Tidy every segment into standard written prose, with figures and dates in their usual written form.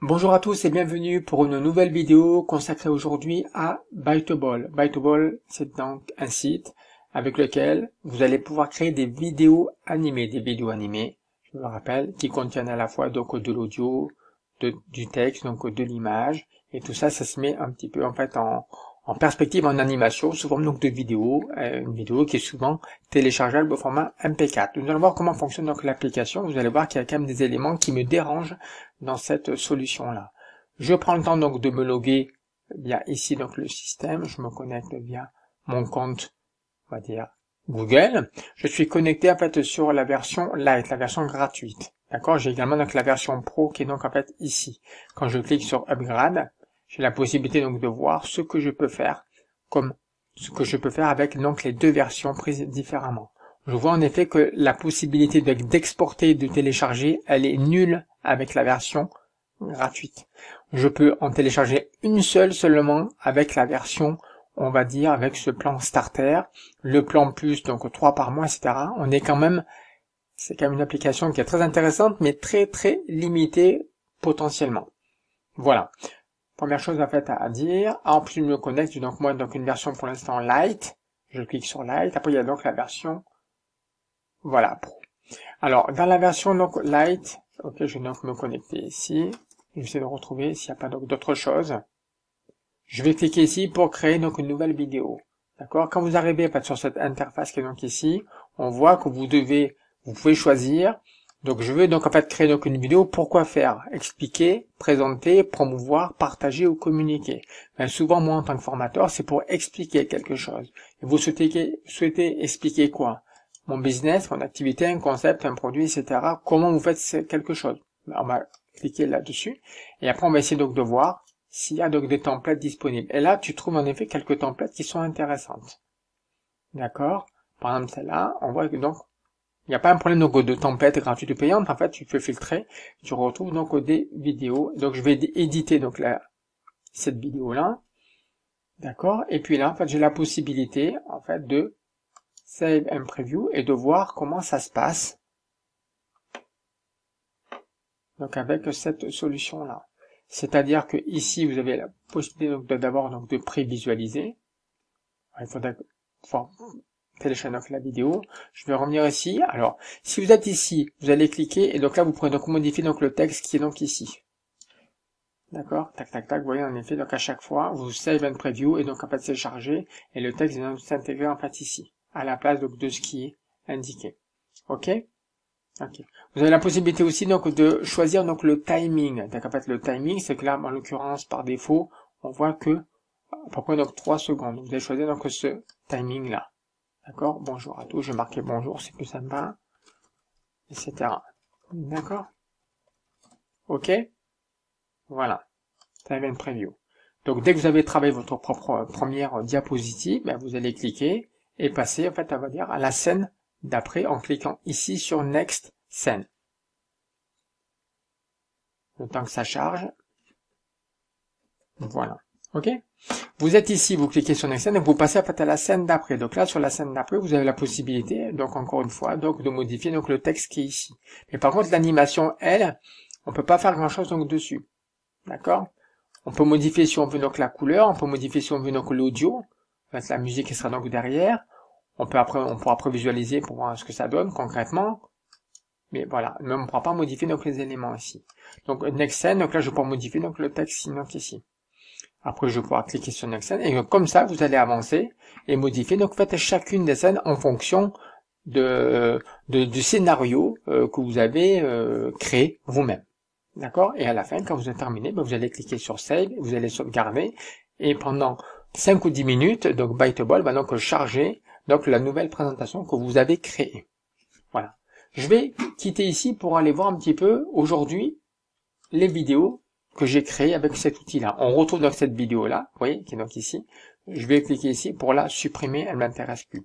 Bonjour à tous et bienvenue pour une nouvelle vidéo consacrée aujourd'hui à Bytable. Bytable, c'est donc un site avec lequel vous allez pouvoir créer des vidéos animées, je vous le rappelle, qui contiennent à la fois donc de l'audio, du texte, donc de l'image, et tout ça, ça se met un petit peu en fait en perspective, en animation, sous forme donc de vidéo, une vidéo qui est souvent téléchargeable au format MP4. Nous allons voir comment fonctionne donc l'application. Vous allez voir qu'il y a quand même des éléments qui me dérangent dans cette solution-là. Je prends le temps donc de me loguer via ici donc le système. Je me connecte via mon compte, on va dire Google. Je suis connecté en fait sur la version Lite, la version gratuite. D'accord. J'ai également donc la version Pro qui est donc en fait ici. Quand je clique sur Upgrade, j'ai la possibilité donc de voir ce que je peux faire avec donc les deux versions prises différemment. Je vois en effet que la possibilité d'exporter et de télécharger, elle est nulle avec la version gratuite. Je peux en télécharger une seule seulement avec la version, on va dire, avec ce plan starter, le plan plus, donc 3 par mois, etc. C'est quand même une application qui est très intéressante, mais très très limitée potentiellement. Voilà. Première chose en fait à dire. En plus, je me connecte, donc moi, donc une version pour l'instant light. Je clique sur light. Après, il y a donc la version, voilà, pro. Alors, dans la version donc light, ok, je vais donc me connecter ici. Je vais essayer de retrouver s'il n'y a pas d'autre chose. Je vais cliquer ici pour créer donc une nouvelle vidéo. D'accord? Quand vous arrivez en fait, sur cette interface qui est donc ici, on voit que vous pouvez choisir. Donc je veux donc en fait créer donc une vidéo. Pourquoi faire? Expliquer, présenter, promouvoir, partager ou communiquer. Ben, souvent moi en tant que formateur, c'est pour expliquer quelque chose. Et vous souhaitez expliquer quoi? Mon business, mon activité, un concept, un produit, etc. Comment vous faites quelque chose? Ben, on va cliquer là-dessus. Et après on va essayer donc de voir s'il y a donc des templates disponibles. Et là, tu trouves en effet quelques templates qui sont intéressantes. D'accord? Par exemple, celle-là, on voit que donc il n'y a pas un problème donc de template gratuite ou payante. En fait, tu peux filtrer. Tu retrouves donc des vidéos. Donc, je vais éditer donc cette vidéo-là. D'accord? Et puis là, en fait, j'ai la possibilité, en fait, de save and preview et de voir comment ça se passe. Donc, avec cette solution-là. C'est-à-dire que ici, vous avez la possibilité donc d'abord donc de prévisualiser. Il faudra télécharger donc la vidéo. Je vais revenir ici. Alors, si vous êtes ici, vous allez cliquer et donc là, vous pourrez donc modifier donc le texte qui est donc ici. D'accord? Tac, tac, tac. Vous voyez en effet, donc à chaque fois, vous save and preview et donc en fait c'est chargé et le texte vient s'intégrer en fait ici, à la place donc de ce qui est indiqué. Ok? Ok. Vous avez la possibilité aussi donc de choisir donc le timing. Donc en fait le timing, c'est que là, en l'occurrence, par défaut, on voit que à peu près donc 3 secondes. Vous allez choisir donc ce timing là. D'accord? Bonjour à tous, je vais marquer bonjour, c'est plus sympa, etc. D'accord? Ok? Voilà. Time and preview. Donc, dès que vous avez travaillé votre propre première diapositive, ben, vous allez cliquer et passer, en fait, on va dire, à la scène d'après en cliquant ici sur Next Scene. Le temps que ça charge. Voilà. Ok? Vous êtes ici, vous cliquez sur Next Scene et vous passez en fait à la scène d'après. Donc là, sur la scène d'après, vous avez la possibilité, donc encore une fois, donc de modifier donc le texte qui est ici. Mais par contre, l'animation, elle, on peut pas faire grand chose donc dessus. D'accord? On peut modifier si on veut donc la couleur, on peut modifier si on veut donc l'audio. La musique qui sera donc derrière. On pourra après visualiser pour voir ce que ça donne concrètement. Mais voilà, mais on ne pourra pas modifier donc les éléments ici. Donc Next Scene, donc là je peux modifier donc le texte donc ici. Après je vais pouvoir cliquer sur Next Scene et donc, comme ça vous allez avancer et modifier donc faites chacune des scènes en fonction du scénario que vous avez créé vous-même. D'accord? Et à la fin, quand vous êtes terminé, vous allez cliquer sur Save, vous allez sauvegarder, et pendant 5 ou 10 minutes, donc Bytable va donc charger donc la nouvelle présentation que vous avez créée. Voilà. Je vais quitter ici pour aller voir un petit peu aujourd'hui les vidéos que j'ai créées avec cet outil-là. On retrouve donc cette vidéo-là, vous voyez, qui est donc ici. Je vais cliquer ici pour la supprimer, elle ne m'intéresse plus.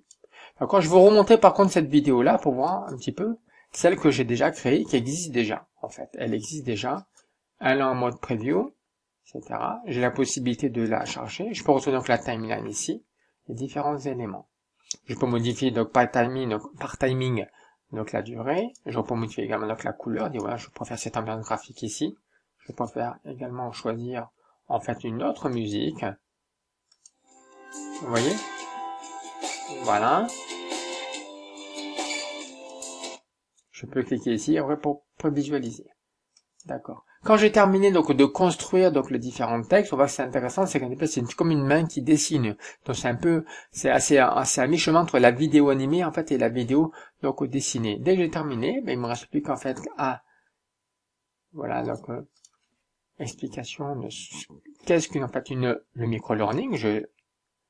D'accord? Je vais remonter par contre cette vidéo-là pour voir un petit peu celle que j'ai déjà créée, qui existe déjà, en fait. Elle existe déjà. Elle est en mode preview, etc. J'ai la possibilité de la charger. Je peux retrouver donc la timeline ici, les différents éléments. Je peux modifier donc par timing donc la durée. Je peux modifier également donc la couleur. Dire voilà, je préfère cette ambiance graphique ici. Je préfère également choisir en fait une autre musique. Vous voyez? Voilà. Je peux cliquer ici pour visualiser. D'accord. Quand j'ai terminé donc de construire donc les différents textes, on voit que c'est intéressant, c'est qu'en effet c'est comme une main qui dessine. Donc c'est assez à mi-chemin entre la vidéo animée en fait et la vidéo donc dessinée. Dès que j'ai terminé, il me reste plus qu'en fait à voilà donc explication de qu'est-ce qu'en fait le micro-learning. Je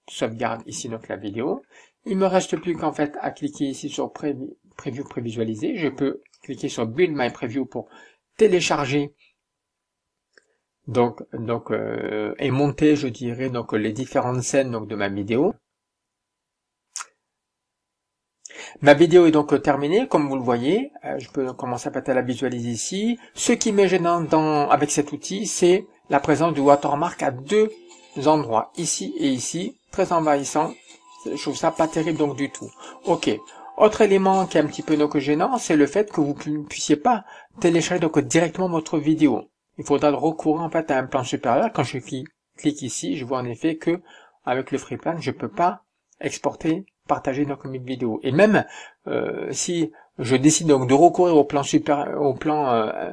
sauvegarde ici donc la vidéo. Il me reste plus qu'en fait à cliquer ici sur Preview prévisualiser. Je peux cliquer sur Build My Preview pour télécharger et monter, je dirais, donc les différentes scènes donc de ma vidéo. Ma vidéo est donc terminée, comme vous le voyez. Je peux commencer à la visualiser ici. Ce qui m'est gênant avec cet outil, c'est la présence du watermark à deux endroits, ici et ici, très envahissant. Je trouve ça pas terrible donc du tout. Ok. Autre élément qui est un petit peu donc gênant, c'est le fait que vous ne puissiez pas télécharger donc directement votre vidéo. Il faudra recourir en fait à un plan supérieur. Quand je clique ici, je vois en effet que avec le FreePlan, je peux pas exporter, partager donc mes vidéos. Et même si je décide donc de recourir au plan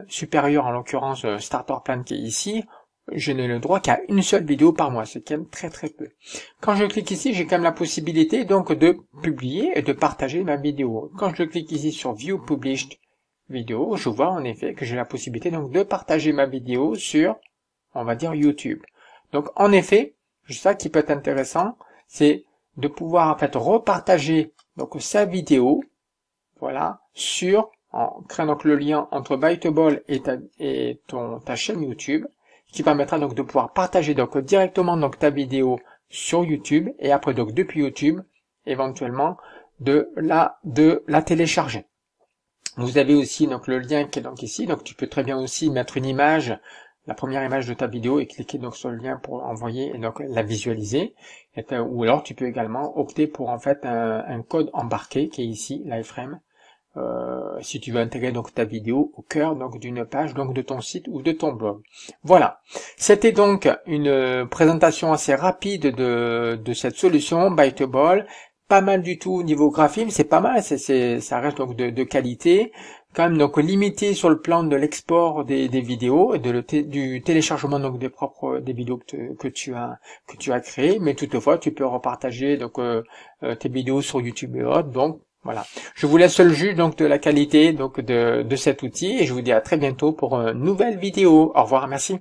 supérieur, en l'occurrence Starter Plan qui est ici, je n'ai le droit qu'à une seule vidéo par mois, ce qui est très très peu. Quand je clique ici, j'ai quand même la possibilité donc de publier et de partager ma vidéo. Quand je clique ici sur View Published Video, je vois en effet que j'ai la possibilité donc de partager ma vidéo sur, on va dire, YouTube. Donc en effet, ça qui peut être intéressant, c'est de pouvoir en fait repartager donc sa vidéo, voilà, en créant donc le lien entre Bytable et ta chaîne YouTube, qui permettra donc de pouvoir partager donc directement donc ta vidéo sur YouTube et après donc depuis YouTube éventuellement de la télécharger. Vous avez aussi donc le lien qui est donc ici, donc tu peux très bien aussi mettre une image, la première image de ta vidéo et cliquer donc sur le lien pour envoyer et donc la visualiser. Ou alors tu peux également opter pour en fait un code embarqué qui est ici, l'iframe. Si tu veux intégrer donc ta vidéo au cœur donc d'une page donc de ton site ou de ton blog. Voilà. C'était donc une présentation assez rapide de cette solution Bytable. Pas mal du tout au niveau graphisme, c'est pas mal, ça reste donc de qualité. Quand même donc limité sur le plan de l'export des vidéos et du téléchargement donc des vidéos que tu as créées, mais toutefois tu peux repartager donc tes vidéos sur YouTube et autres. Donc voilà. Je vous laisse le juge donc de la qualité donc de cet outil et je vous dis à très bientôt pour une nouvelle vidéo. Au revoir, merci.